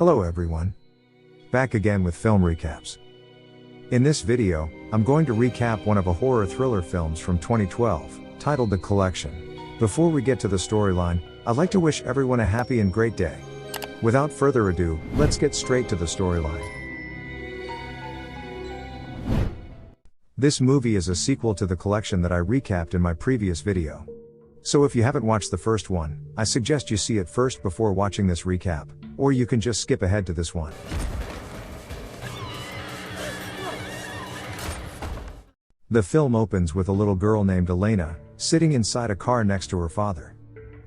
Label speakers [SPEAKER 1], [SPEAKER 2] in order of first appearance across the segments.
[SPEAKER 1] Hello everyone. Back again with film recaps. In this video, I'm going to recap one of a horror thriller films from 2012, titled The Collection. Before we get to the storyline, I'd like to wish everyone a happy and great day. Without further ado, let's get straight to the storyline. This movie is a sequel to The Collection that I recapped in my previous video. So if you haven't watched the first one, I suggest you see it first before watching this recap, or you can just skip ahead to this one. The film opens with a little girl named Elena, sitting inside a car next to her father.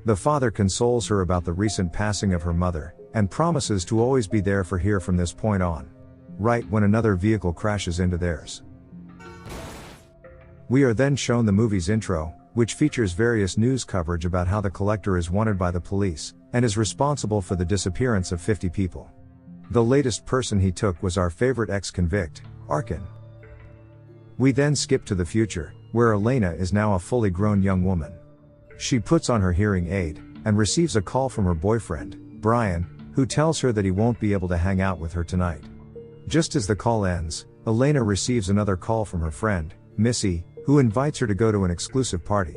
[SPEAKER 1] The father consoles her about the recent passing of her mother, and promises to always be there for her from this point on. Right when another vehicle crashes into theirs. We are then shown the movie's intro, which features various news coverage about how the collector is wanted by the police, and is responsible for the disappearance of 50 people. The latest person he took was our favorite ex-convict, Arkin. We then skip to the future, where Elena is now a fully grown young woman. She puts on her hearing aid, and receives a call from her boyfriend, Brian, who tells her that he won't be able to hang out with her tonight. Just as the call ends, Elena receives another call from her friend, Missy, who invites her to go to an exclusive party.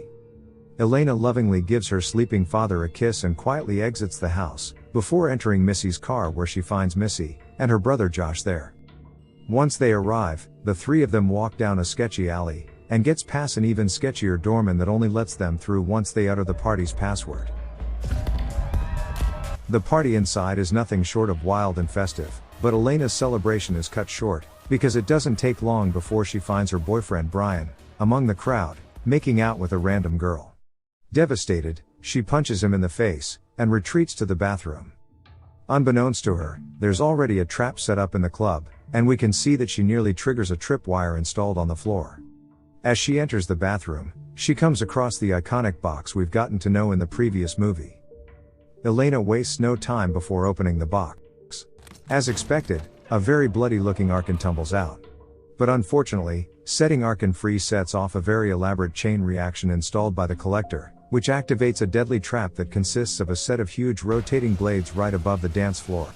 [SPEAKER 1] Elena lovingly gives her sleeping father a kiss and quietly exits the house, before entering Missy's car where she finds Missy, and her brother Josh there. Once they arrive, the three of them walk down a sketchy alley, and gets past an even sketchier doorman that only lets them through once they utter the party's password. The party inside is nothing short of wild and festive, but Elena's celebration is cut short, because it doesn't take long before she finds her boyfriend Brian, among the crowd, making out with a random girl. Devastated, she punches him in the face, and retreats to the bathroom. Unbeknownst to her, there's already a trap set up in the club, and we can see that she nearly triggers a tripwire installed on the floor. As she enters the bathroom, she comes across the iconic box we've gotten to know in the previous movie. Elena wastes no time before opening the box. As expected, a very bloody-looking Arkin tumbles out. But unfortunately, setting Arkin free sets off a very elaborate chain reaction installed by the collector, which activates a deadly trap that consists of a set of huge rotating blades right above the dance floor.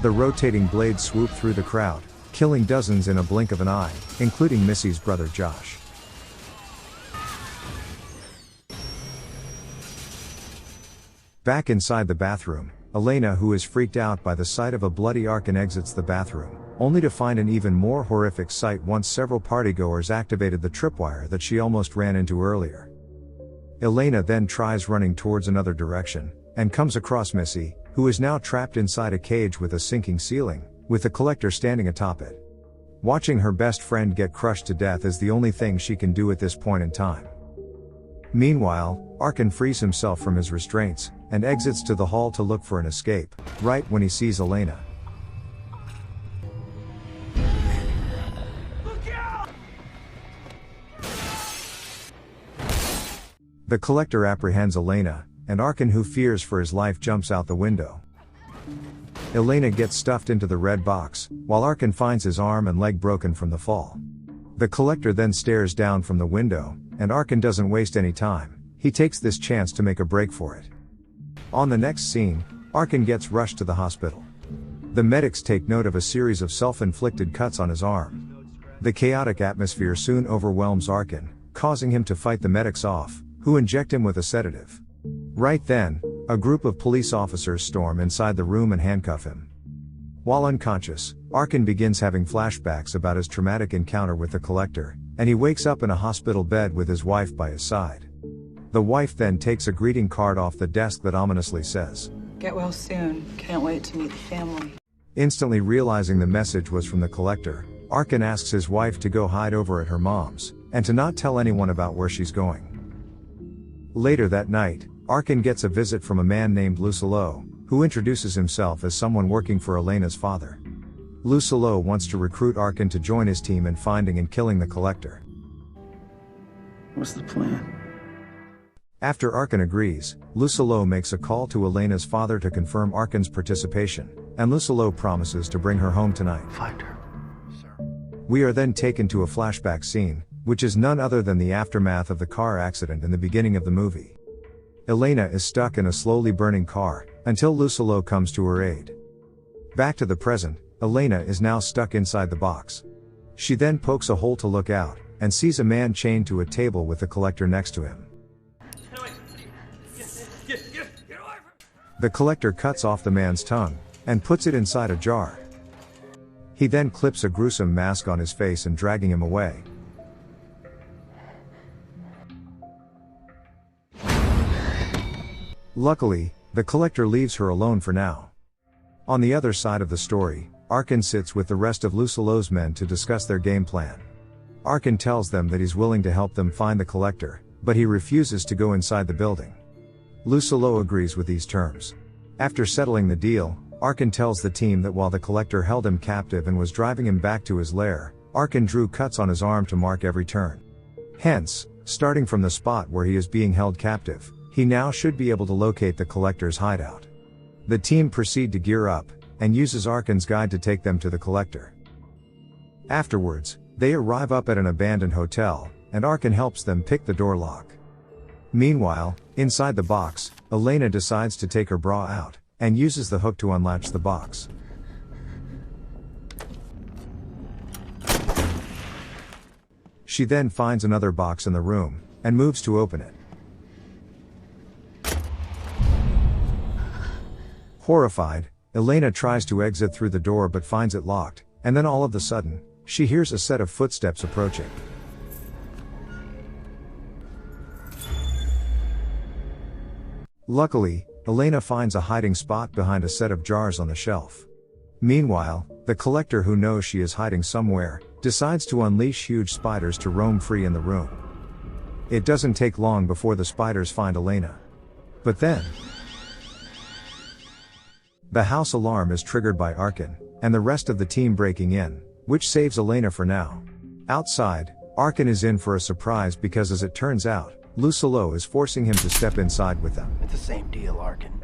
[SPEAKER 1] The rotating blades swoop through the crowd, killing dozens in a blink of an eye, including Missy's brother Josh. Back inside the bathroom, Elena, who is freaked out by the sight of a bloody Arkin, exits the bathroom, only to find an even more horrific sight once several partygoers activated the tripwire that she almost ran into earlier. Elena then tries running towards another direction, and comes across Missy, who is now trapped inside a cage with a sinking ceiling, with the collector standing atop it. Watching her best friend get crushed to death is the only thing she can do at this point in time. Meanwhile, Arkin frees himself from his restraints, and exits to the hall to look for an escape, right when he sees Elena. The collector apprehends Elena, and Arkin, who fears for his life, jumps out the window. Elena gets stuffed into the red box, while Arkin finds his arm and leg broken from the fall. The collector then stares down from the window, and Arkin doesn't waste any time. He takes this chance to make a break for it. On the next scene, Arkin gets rushed to the hospital. The medics take note of a series of self-inflicted cuts on his arm. The chaotic atmosphere soon overwhelms Arkin, causing him to fight the medics off, who inject him with a sedative. Right then, a group of police officers storm inside the room and handcuff him. While unconscious, Arkin begins having flashbacks about his traumatic encounter with the collector, and he wakes up in a hospital bed with his wife by his side. The wife then takes a greeting card off the desk that ominously says,
[SPEAKER 2] "Get well soon. Can't wait to meet the family."
[SPEAKER 1] Instantly realizing the message was from the collector, Arkin asks his wife to go hide over at her mom's, and to not tell anyone about where she's going. Later that night, Arkin gets a visit from a man named Lucillo, who introduces himself as someone working for Elena's father. Lucillo wants to recruit Arkin to join his team in finding and killing the collector.
[SPEAKER 3] What's the plan?
[SPEAKER 1] After Arkin agrees, Lucillo makes a call to Elena's father to confirm Arkin's participation, and Lucillo promises to bring her home tonight.
[SPEAKER 3] Find her, sir.
[SPEAKER 1] We are then taken to a flashback scene, which is none other than the aftermath of the car accident in the beginning of the movie. Elena is stuck in a slowly burning car, until Lucillo comes to her aid. Back to the present, Elena is now stuck inside the box. She then pokes a hole to look out, and sees a man chained to a table with the collector next to him. The collector cuts off the man's tongue, and puts it inside a jar. He then clips a gruesome mask on his face and dragging him away. Luckily, the collector leaves her alone for now. On the other side of the story, Arkin sits with the rest of Lucillo's men to discuss their game plan. Arkin tells them that he's willing to help them find the collector, but he refuses to go inside the building. Lucillo agrees with these terms. After settling the deal, Arkin tells the team that while the collector held him captive and was driving him back to his lair, Arkin drew cuts on his arm to mark every turn. Hence, starting from the spot where he is being held captive, he now should be able to locate the collector's hideout. The team proceed to gear up, and uses Arkin's guide to take them to the collector. Afterwards, they arrive up at an abandoned hotel, and Arkin helps them pick the door lock. Meanwhile, inside the box, Elena decides to take her bra out, and uses the hook to unlatch the box. She then finds another box in the room, and moves to open it. Horrified, Elena tries to exit through the door but finds it locked, and then all of a sudden, she hears a set of footsteps approaching. Luckily, Elena finds a hiding spot behind a set of jars on the shelf. Meanwhile, the collector, who knows she is hiding somewhere, decides to unleash huge spiders to roam free in the room. It doesn't take long before the spiders find Elena. But then, the house alarm is triggered by Arkin, and the rest of the team breaking in, which saves Elena for now. Outside, Arkin is in for a surprise because, as it turns out, Lucillo is forcing him to step inside with them.
[SPEAKER 3] It's the same deal, Arkin.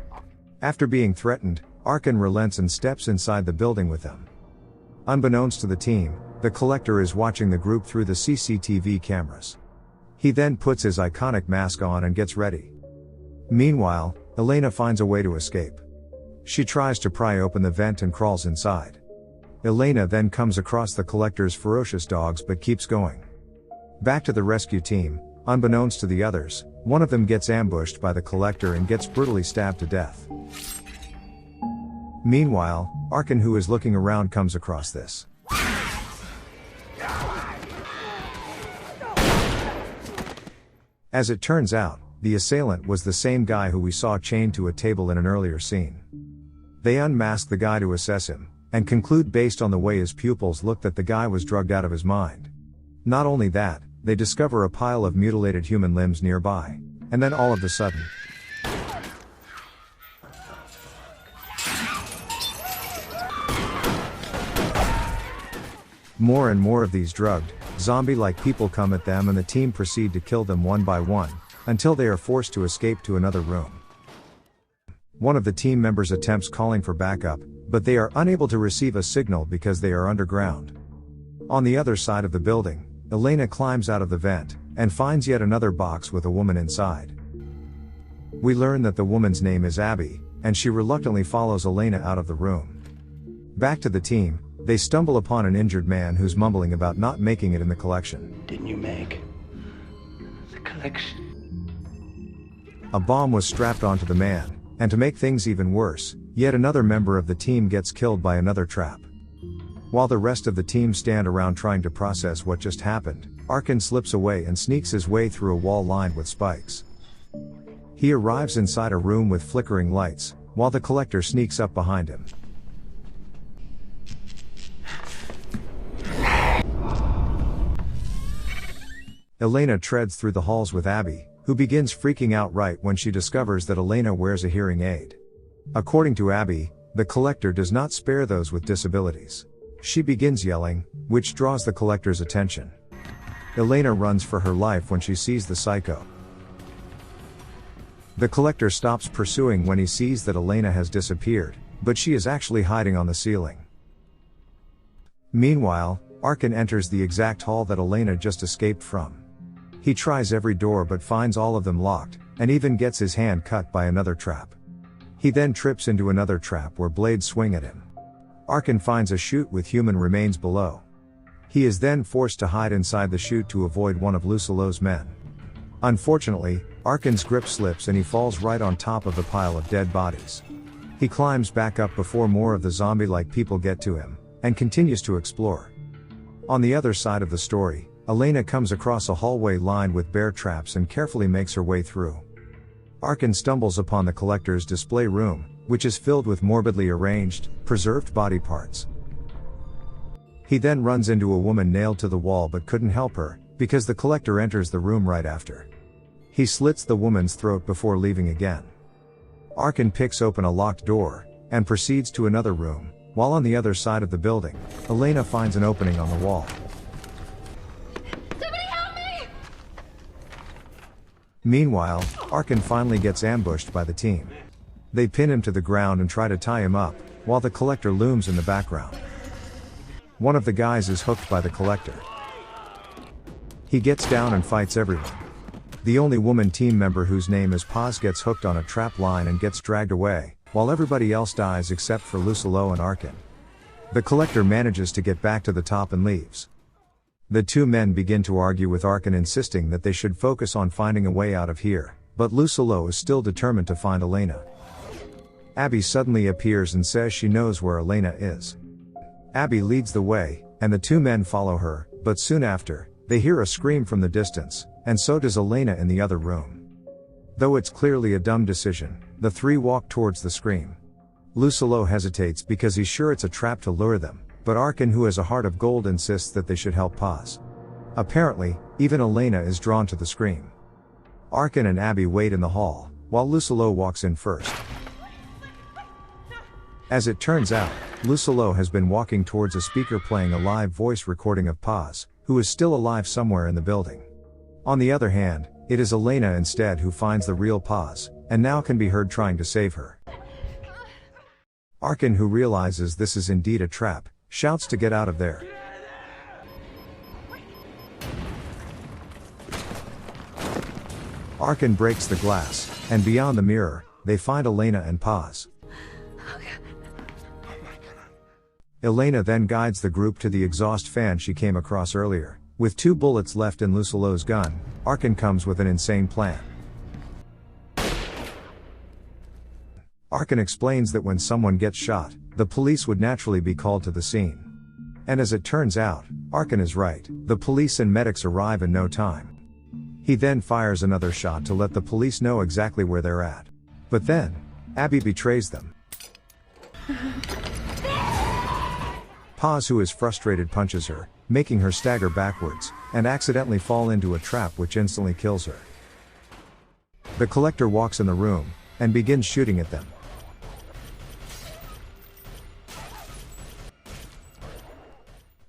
[SPEAKER 1] After being threatened, Arkin relents and steps inside the building with them. Unbeknownst to the team, the collector is watching the group through the CCTV cameras. He then puts his iconic mask on and gets ready. Meanwhile, Elena finds a way to escape. She tries to pry open the vent and crawls inside. Elena then comes across the collector's ferocious dogs but keeps going. Back to the rescue team, unbeknownst to the others, one of them gets ambushed by the collector and gets brutally stabbed to death. Meanwhile, Arkin, who is looking around, comes across this. As it turns out, the assailant was the same guy who we saw chained to a table in an earlier scene. They unmask the guy to assess him, and conclude based on the way his pupils looked that the guy was drugged out of his mind. Not only that, they discover a pile of mutilated human limbs nearby. And then all of a sudden, more and more of these drugged, zombie-like people come at them, and the team proceed to kill them one by one, until they are forced to escape to another room. One of the team members attempts calling for backup, but they are unable to receive a signal because they are underground. On the other side of the building, Elena climbs out of the vent, and finds yet another box with a woman inside. We learn that the woman's name is Abby, and she reluctantly follows Elena out of the room. Back to the team, they stumble upon an injured man who's mumbling about not making it in the collection.
[SPEAKER 3] Didn't you make the collection?
[SPEAKER 1] A bomb was strapped onto the man, and to make things even worse, yet another member of the team gets killed by another trap. While the rest of the team stand around trying to process what just happened, Arkin slips away and sneaks his way through a wall lined with spikes. He arrives inside a room with flickering lights, while the collector sneaks up behind him. Elena treads through the halls with Abby, who begins freaking out right when she discovers that Elena wears a hearing aid. According to Abby, the collector does not spare those with disabilities. She begins yelling, which draws the collector's attention. Elena runs for her life when she sees the psycho. The collector stops pursuing when he sees that Elena has disappeared, but she is actually hiding on the ceiling. Meanwhile, Arkin enters the exact hall that Elena just escaped from. He tries every door but finds all of them locked, and even gets his hand cut by another trap. He then trips into another trap where blades swing at him. Arkin finds a chute with human remains below. He is then forced to hide inside the chute to avoid one of Lucillo's men. Unfortunately, Arkin's grip slips and he falls right on top of the pile of dead bodies. He climbs back up before more of the zombie-like people get to him, and continues to explore. On the other side of the story, Elena comes across a hallway lined with bear traps and carefully makes her way through. Arkin stumbles upon the collector's display room, which is filled with morbidly arranged, preserved body parts. He then runs into a woman nailed to the wall but couldn't help her, because the collector enters the room right after. He slits the woman's throat before leaving again. Arkin picks open a locked door, and proceeds to another room, while on the other side of the building, Elena finds an opening on the wall.
[SPEAKER 4] Somebody help me!
[SPEAKER 1] Meanwhile, Arkin finally gets ambushed by the team. They pin him to the ground and try to tie him up, while the collector looms in the background. One of the guys is hooked by the collector. He gets down and fights everyone. The only woman team member whose name is Paz gets hooked on a trap line and gets dragged away, while everybody else dies except for Lucillo and Arkin. The collector manages to get back to the top and leaves. The two men begin to argue with Arkin, insisting that they should focus on finding a way out of here, but Lucillo is still determined to find Elena. Abby suddenly appears and says she knows where Elena is. Abby leads the way, and the two men follow her, but soon after, they hear a scream from the distance, and so does Elena in the other room. Though it's clearly a dumb decision, the three walk towards the scream. Lucillo hesitates because he's sure it's a trap to lure them, but Arkin, who has a heart of gold, insists that they should help Paz. Apparently, even Elena is drawn to the scream. Arkin and Abby wait in the hall, while Lucillo walks in first. As it turns out, Lucillo has been walking towards a speaker playing a live voice recording of Paz, who is still alive somewhere in the building. On the other hand, it is Elena instead who finds the real Paz, and now can be heard trying to save her. Arkin, who realizes this is indeed a trap, shouts to get out of there. Arkin breaks the glass, and beyond the mirror, they find Elena and Paz. Elena then guides the group to the exhaust fan she came across earlier. With 2 bullets left in Lucillo's gun, Arkin comes with an insane plan. Arkin explains that when someone gets shot, the police would naturally be called to the scene. And as it turns out, Arkin is right, the police and medics arrive in no time. He then fires another shot to let the police know exactly where they're at. But then, Abby betrays them. Paz, who is frustrated, punches her, making her stagger backwards, and accidentally fall into a trap which instantly kills her. The collector walks in the room, and begins shooting at them.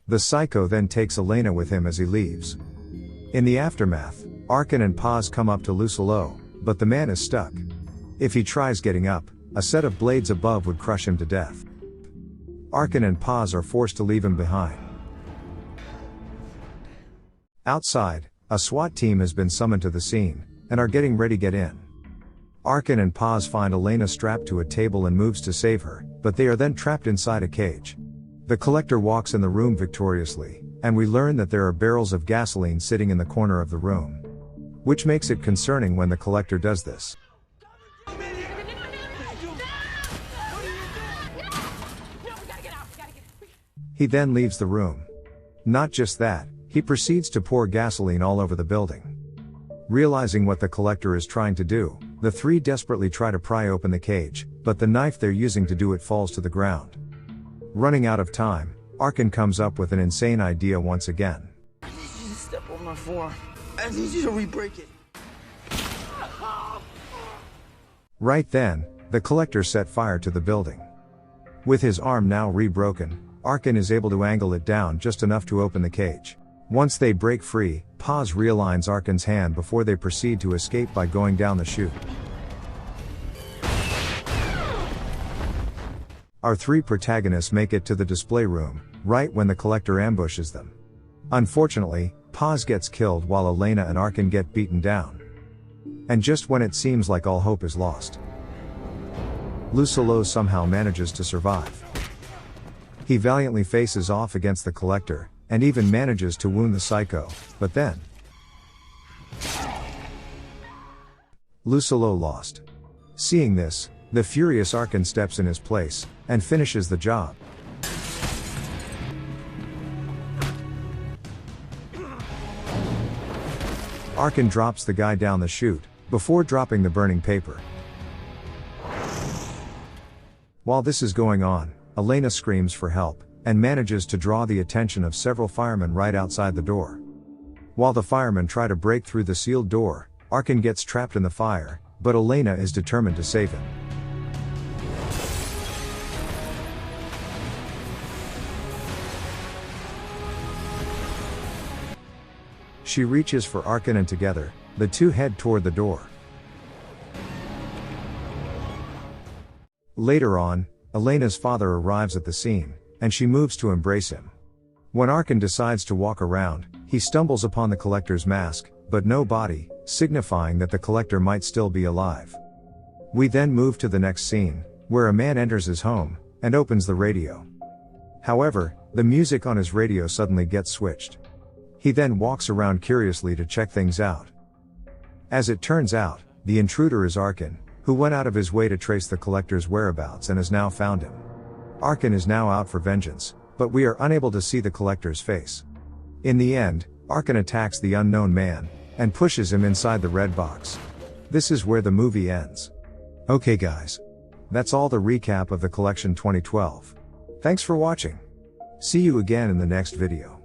[SPEAKER 1] The psycho then takes Elena with him as he leaves. In the aftermath, Arkin and Paz come up to Lucillo, but the man is stuck. If he tries getting up, a set of blades above would crush him to death. Arkin and Paz are forced to leave him behind. Outside, a SWAT team has been summoned to the scene, and are getting ready to get in. Arkin and Paz find Elena strapped to a table and moves to save her, but they are then trapped inside a cage. The collector walks in the room victoriously, and we learn that there are barrels of gasoline sitting in the corner of the room. Which makes it concerning when the collector does this. He then leaves the room. Not just that, he proceeds to pour gasoline all over the building. Realizing what the collector is trying to do, the three desperately try to pry open the cage, but the knife they're using to do it falls to the ground. Running out of time, Arkin comes up with an insane idea once again.
[SPEAKER 5] I need you to step on my forearm. I need you to re-break it.
[SPEAKER 1] Right then, the collector set fire to the building. With his arm now re-broken, Arkin is able to angle it down just enough to open the cage. Once they break free, Paz realigns Arkin's hand before they proceed to escape by going down the chute. Our three protagonists make it to the display room, right when the collector ambushes them. Unfortunately, Paz gets killed while Elena and Arkin get beaten down. And just when it seems like all hope is lost, Lucillo somehow manages to survive. He valiantly faces off against the Collector, and even manages to wound the Psycho, but then Lucillo lost. Seeing this, the furious Arkin steps in his place, and finishes the job. Arkin drops the guy down the chute, before dropping the burning paper. While this is going on, Elena screams for help, and manages to draw the attention of several firemen right outside the door. While the firemen try to break through the sealed door, Arkin gets trapped in the fire, but Elena is determined to save him. She reaches for Arkin and together, the two head toward the door. Later on, Elena's father arrives at the scene, and she moves to embrace him. When Arkin decides to walk around, he stumbles upon the Collector's mask, but no body, signifying that the Collector might still be alive. We then move to the next scene, where a man enters his home, and opens the radio. However, the music on his radio suddenly gets switched. He then walks around curiously to check things out. As it turns out, the intruder is Arkin, who went out of his way to trace the Collector's whereabouts and has now found him. Arkin is now out for vengeance, but we are unable to see the Collector's face. In the end, Arkin attacks the unknown man, and pushes him inside the red box. This is where the movie ends. Okay guys. That's all the recap of the collection 2012. Thanks for watching. See you again in the next video.